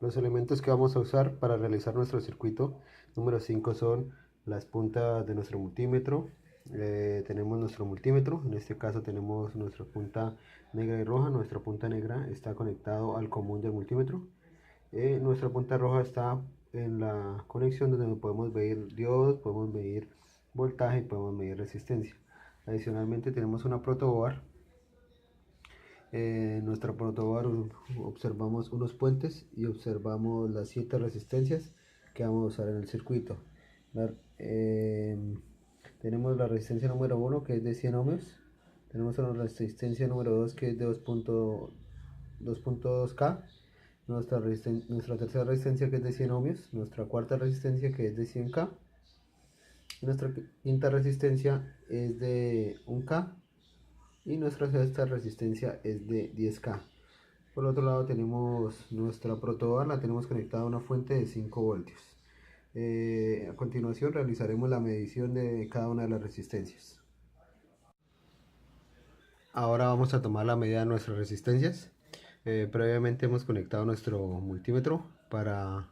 Los elementos que vamos a usar para realizar nuestro circuito número 5 son las puntas de nuestro multímetro. Tenemos nuestro multímetro, en este caso tenemos nuestra punta negra y roja. Nuestra punta negra está conectado al común del multímetro. Nuestra punta roja está en la conexión donde podemos medir diodos, podemos medir voltaje y podemos medir resistencia. Adicionalmente tenemos una protoboard. En nuestra protoboard observamos unos puentes y observamos las 7 resistencias que vamos a usar en el circuito. La- eh, Tenemos la resistencia número 1 que es de 100 ohmios. Tenemos la resistencia número 2 que es de 2.2K. Nuestra tercera resistencia que es de 100 ohmios. Nuestra cuarta resistencia que es de 100K. Y nuestra quinta resistencia es de 1K. Y nuestra sexta resistencia es de 10K. Por otro lado tenemos nuestra protoboard, la tenemos conectada a una fuente de 5 voltios. A continuación realizaremos la medición de cada una de las resistencias. Ahora vamos a tomar la medida de nuestras resistencias. Previamente hemos conectado nuestro multímetro para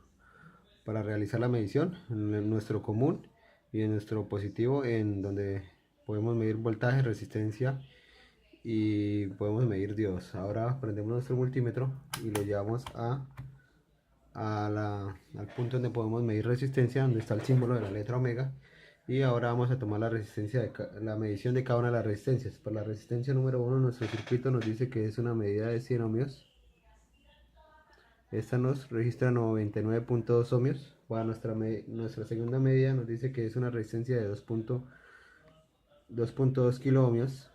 realizar la medición en nuestro común y en nuestro positivo, en donde podemos medir voltaje, resistencia y podemos medir diodos. Ahora prendemos nuestro multímetro y lo llevamos al punto donde podemos medir resistencia, donde está el símbolo de la letra omega. Y ahora vamos a tomar la medición de cada una de las resistencias. Para la resistencia número 1 nuestro circuito nos dice que es una medida de 100 ohmios. Esta nos registra 99.2 ohmios. Para nuestra segunda medida nos dice que es una resistencia de 2.2 kilo ohmios.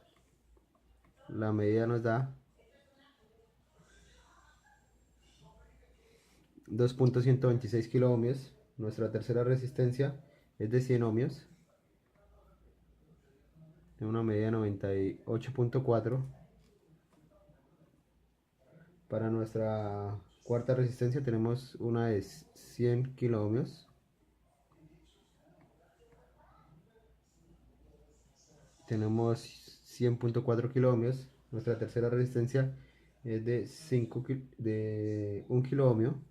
La medida nos da 2.126 kilo ohmios. Nuestra tercera resistencia es de 100 ohmios, de una medida de 98.4. Para nuestra cuarta resistencia tenemos una de 100 kilo ohmios, tenemos 100.4 kilo ohmios. Nuestra tercera resistencia es de 1 kilo ohmio,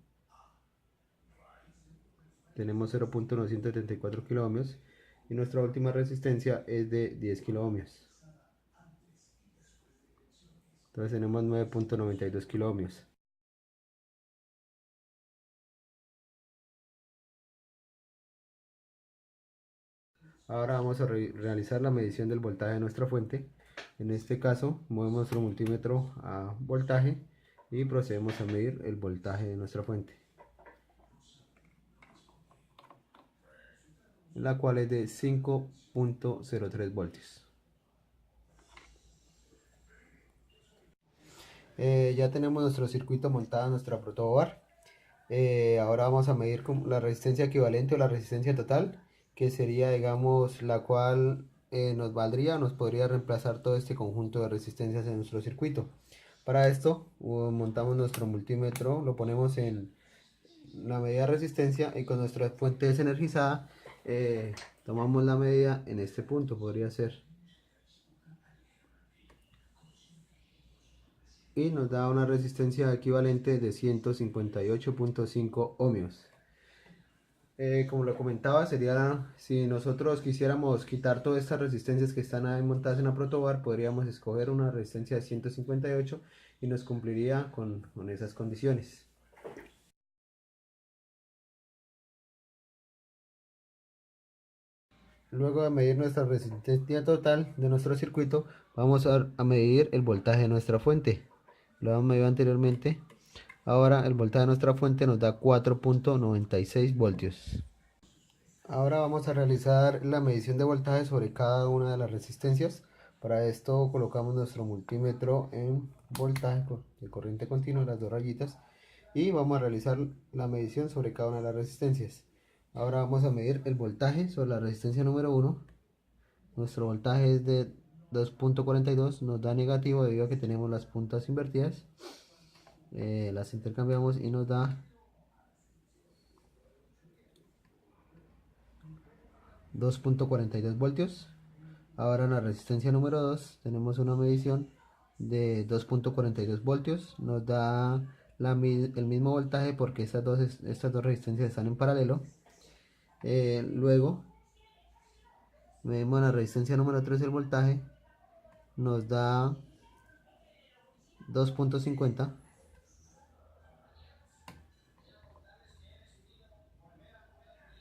tenemos 0.974 kilo ohmios. Y nuestra última resistencia es de 10 kilo ohmios. Entonces tenemos 9.92 kilo ohmios. Ahora vamos a realizar la medición del voltaje de nuestra fuente. En este caso movemos nuestro multímetro a voltaje y procedemos a medir el voltaje de nuestra fuente, la cual es de 5.03 voltios. Ya tenemos nuestro circuito montado en nuestra protoboard. Ahora vamos a medir la resistencia equivalente o la resistencia total, que sería, digamos, la cual nos podría reemplazar todo este conjunto de resistencias en nuestro circuito. Para esto montamos nuestro multímetro, lo ponemos en la medida de resistencia y con nuestra fuente desenergizada tomamos la medida en este punto, podría ser, y nos da una resistencia equivalente de 158.5 ohmios. Como lo comentaba, sería si nosotros quisiéramos quitar todas estas resistencias que están ahí montadas en la protobar, podríamos escoger una resistencia de 158 y nos cumpliría con esas condiciones. Luego de medir nuestra resistencia total de nuestro circuito, vamos a medir el voltaje de nuestra fuente. Lo hemos medido anteriormente. Ahora el voltaje de nuestra fuente nos da 4.96 voltios. Ahora vamos a realizar la medición de voltaje sobre cada una de las resistencias. Para esto colocamos nuestro multímetro en voltaje de corriente continua, las dos rayitas, y vamos a realizar la medición sobre cada una de las resistencias. Ahora vamos a medir el voltaje sobre la resistencia número 1. Nuestro voltaje es de 2.42, nos da negativo debido a que tenemos las puntas invertidas. Las intercambiamos y nos da 2.42 voltios. Ahora en la resistencia número 2 tenemos una medición de 2.42 voltios, nos da el mismo voltaje porque estas dos resistencias están en paralelo. Luego medimos la resistencia número 3, el voltaje nos da 2.50.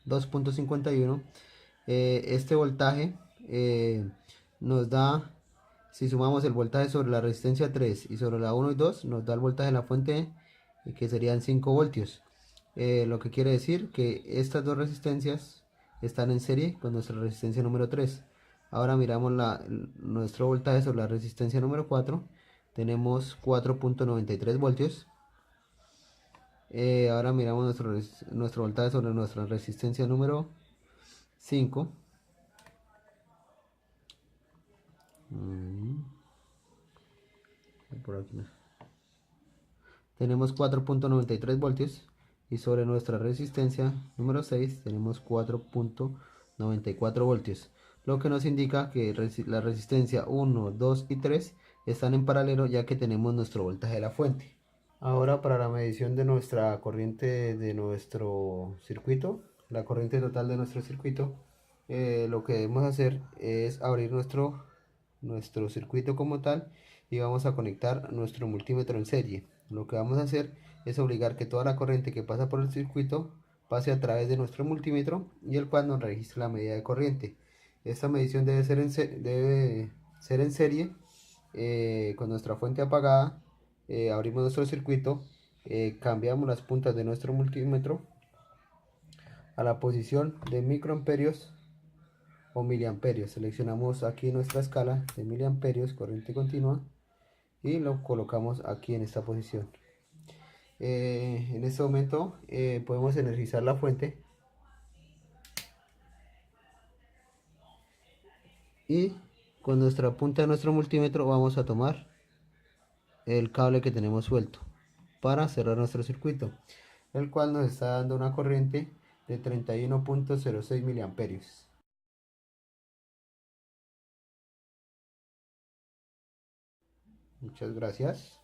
2.51. Este voltaje nos da, si sumamos el voltaje sobre la resistencia 3 y sobre la 1 y 2, nos da el voltaje de la fuente, que serían 5 voltios. Lo que quiere decir que estas dos resistencias están en serie con nuestra resistencia número 3. Ahora miramos nuestro voltaje sobre la resistencia número 4. Tenemos 4.93 voltios. Ahora miramos nuestro voltaje sobre nuestra resistencia número 5. Por aquí. Tenemos 4.93 voltios. Y sobre nuestra resistencia número 6 tenemos 4.94 voltios. Lo que nos indica que la resistencia 1, 2 y 3 están en paralelo, ya que tenemos nuestro voltaje de la fuente. Ahora, para la medición de nuestra corriente de nuestro circuito, la corriente total de nuestro circuito, lo que debemos hacer es abrir nuestro circuito como tal y vamos a conectar nuestro multímetro en serie. Lo que vamos a hacer es obligar que toda la corriente que pasa por el circuito pase a través de nuestro multímetro, y el cual nos registre la medida de corriente. Esta medición debe ser en serie, con nuestra fuente apagada. Abrimos nuestro circuito, cambiamos las puntas de nuestro multímetro a la posición de microamperios o miliamperios. Seleccionamos aquí nuestra escala de miliamperios, corriente continua, y lo colocamos aquí en esta posición. En este momento podemos energizar la fuente y con nuestra punta de nuestro multímetro vamos a tomar el cable que tenemos suelto para cerrar nuestro circuito, el cual nos está dando una corriente de 31.06 miliamperios. Muchas gracias.